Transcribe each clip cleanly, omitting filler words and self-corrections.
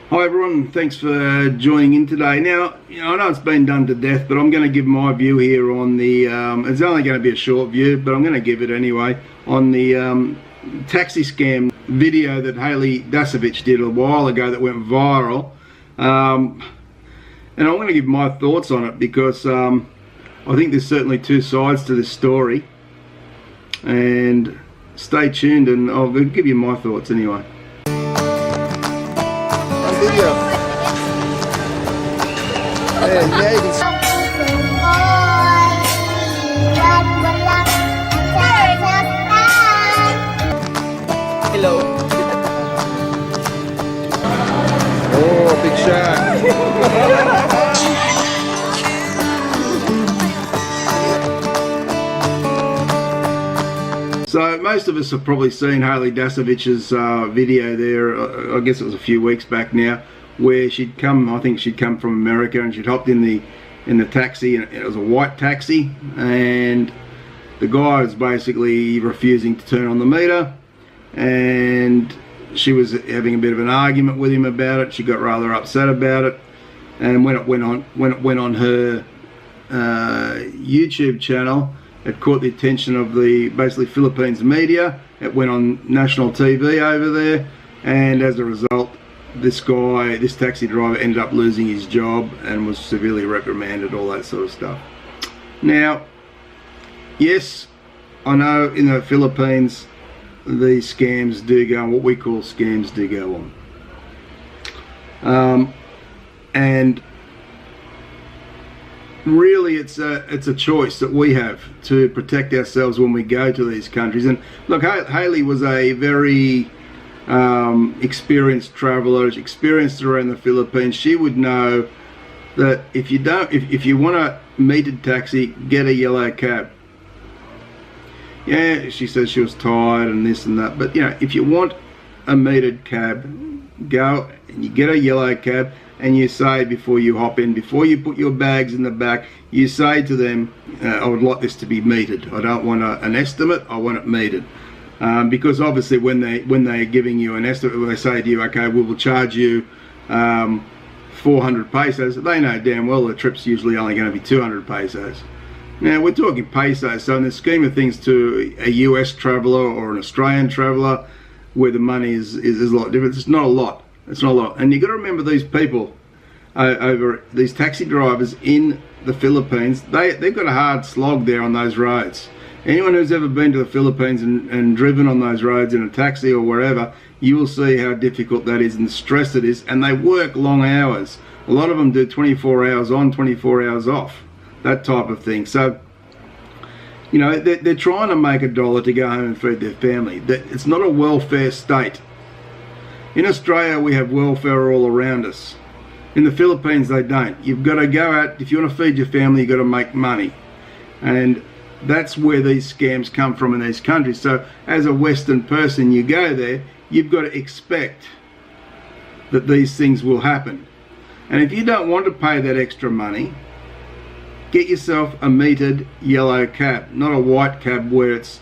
Hi everyone, thanks for joining in today. Now, I know it's been done to death, but I'm going to give my view here on the, it's only going to be a short view, but I'm going to give it anyway, on the taxi scam video that Hayley Dasovich did a while ago that went viral. And I'm going to give my thoughts on it because I think there's certainly two sides to this story. And stay tuned and I'll give you my thoughts anyway. Video. Yeah, you can see. Hello. Oh, big shark. So most of us have probably seen Hayley Dasovich's video there, I guess it was a few weeks back now, where she'd come, I think she'd come from America, and she'd hopped in the taxi, and it was a white taxi, and the guy was basically refusing to turn on the meter, and she was having a bit of an argument with him about it. She got rather upset about it, and when it went on her YouTube channel, it caught the attention of the basically Philippines media. It went on national TV over there, and as a result, this guy, this taxi driver, ended up losing his job and was severely reprimanded, all that sort of stuff. Now, yes, I know in the Philippines these scams do go on, what we call scams do go on. And really it's a choice that we have to protect ourselves when we go to these countries. And look, Hayley was a very experienced traveller, experienced around the Philippines. She would know that if you want a metered taxi, get a yellow cab. Yeah, she says she was tired and this and that, but if you want a metered cab, go and you get a yellow cab, and you say before you hop in, before you put your bags in the back, you say to them, I would like this to be metered. I don't want an estimate, I want it metered. Because obviously when they're giving you an estimate, when they say to you, okay, we will charge you 400 pesos, they know damn well the trip's usually only going to be 200 pesos. Now we're talking pesos, so in the scheme of things to a US traveller or an Australian traveller, where the money is a lot different, it's not a lot. It's not a lot. And you've got to remember these people, these taxi drivers in the Philippines, they've got a hard slog there on those roads. Anyone who's ever been to the Philippines and driven on those roads in a taxi or wherever, you will see how difficult that is and the stress it is. And they work long hours. A lot of them do 24 hours on, 24 hours off, that type of thing. So, they're trying to make a dollar to go home and feed their family. It's not a welfare state. In Australia, we have welfare all around us. In the Philippines, they don't. You've got to go out, if you want to feed your family, you've got to make money. And that's where these scams come from in these countries. So as a Western person, you go there, you've got to expect that these things will happen. And if you don't want to pay that extra money, get yourself a metered yellow cab, not a white cab where it's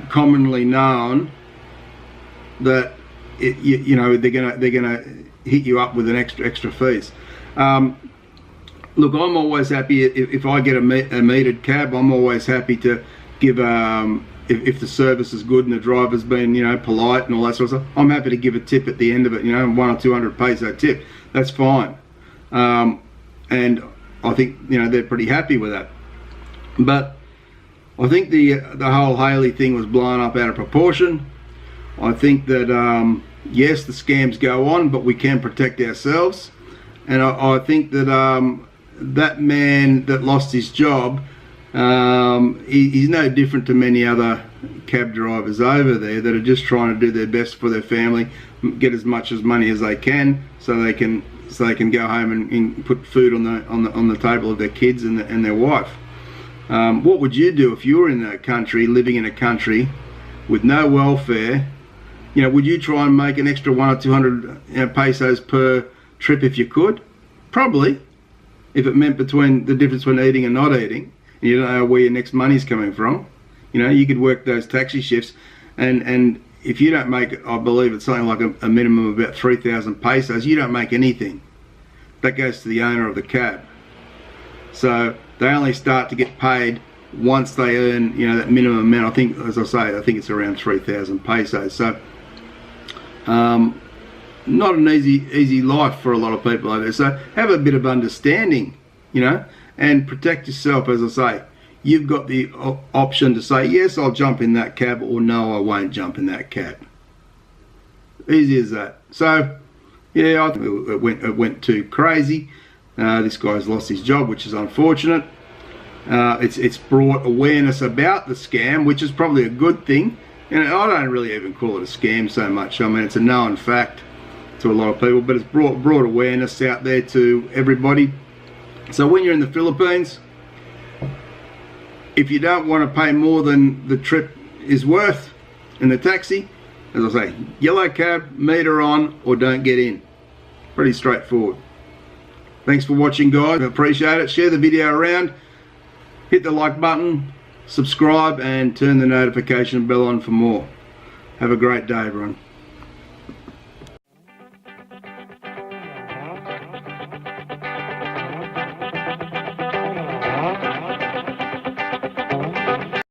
commonly known that they're gonna hit you up with an extra fees. Look, I'm always happy if I get a metered cab. I'm always happy to give if the service is good and the driver's been polite and all that sort of stuff. I'm happy to give a tip at the end of it. 100 or 200 peso tip. That's fine. And I think they're pretty happy with that. But I think the whole Hayley thing was blown up out of proportion. I think that yes, the scams go on, but we can protect ourselves. And I think that that man that lost his job, he's no different to many other cab drivers over there that are just trying to do their best for their family, get as much money as they can, so they can go home and put food on the table of their kids and their wife. What would you do if you were in a country, living in a country with no welfare? Would you try and make an extra 100 or 200 pesos per trip if you could? Probably, if it meant the difference between eating and not eating, and you don't know where your next money's coming from. You could work those taxi shifts, and if you don't make, I believe it's something like a minimum of about 3,000 pesos, you don't make anything. That goes to the owner of the cab. So they only start to get paid once they earn, you know, that minimum amount. I think, as I say, I think it's around 3,000 pesos. So not an easy life for a lot of people over there. So have a bit of understanding, you know, and protect yourself. As I say, you've got the option to say, yes, I'll jump in that cab, or no, I won't jump in that cab. Easy as that. So yeah, I think it went too crazy. This guy's lost his job, which is unfortunate. It's brought awareness about the scam, which is probably a good thing. And I don't really even call it a scam so much. I mean, it's a known fact to a lot of people, but it's brought awareness out there to everybody. So when you're in the Philippines, if you don't want to pay more than the trip is worth in the taxi, as I say, yellow cab, meter on, or don't get in. Pretty straightforward. Thanks for watching, guys. I appreciate it. Share the video around. Hit the like button, subscribe, and turn the notification bell on for more. Have a great day, everyone.